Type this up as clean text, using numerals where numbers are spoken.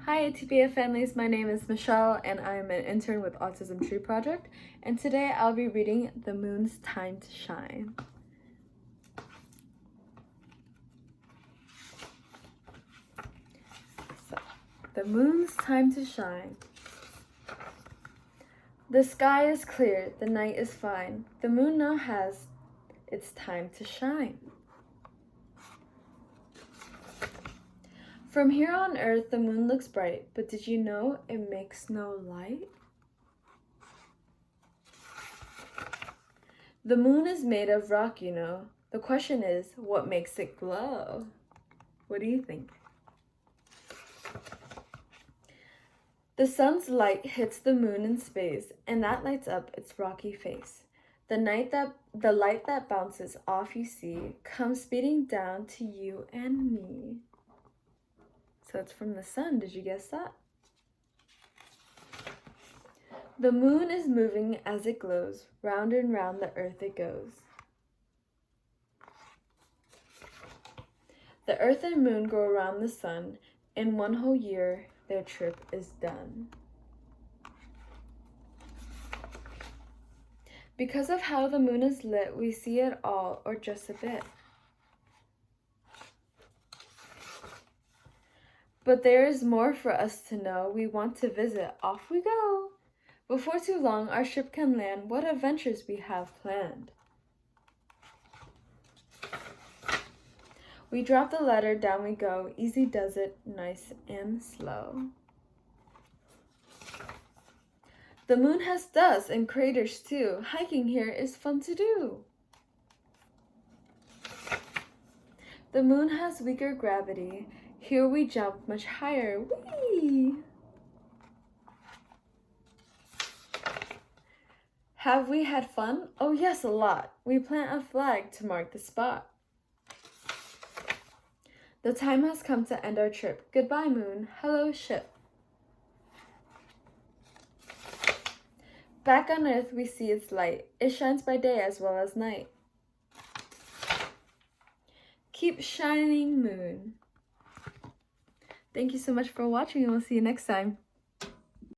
Hi TPA families, my name is Michelle and I am an intern with Autism Tree project, and today I'll be reading The Moon's Time to Shine. So, The Moon's Time to Shine. The sky is clear, the night is fine. The moon now has its time to shine. From here on Earth, the moon looks bright, but did you know it makes no light? The moon is made of rock, you know. The question is, what makes it glow? What do you think? The sun's light hits the moon in space, and that lights up its rocky face. The light that bounces off, you see, comes speeding down to you and me. So it's from the sun, did you guess that? The moon is moving as it glows, round and round the earth it goes. The earth and moon go around the sun. In one whole year, their trip is done. Because of how the moon is lit, we see it all, or just a bit. But there is more for us to know. We want to visit. Off we go. Before too long, our ship can land. What adventures we have planned. We drop the letter, down we go. Easy does it, nice and slow. The moon has dust and craters too. Hiking here is fun to do. The moon has weaker gravity. Here we jump much higher. Whee! Have we had fun? Oh yes, a lot. We plant a flag to mark the spot. The time has come to end our trip. Goodbye, moon. Hello, ship. Back on Earth, we see its light. It shines by day as well as night. Keep shining, moon. Thank you so much for watching, and we'll see you next time.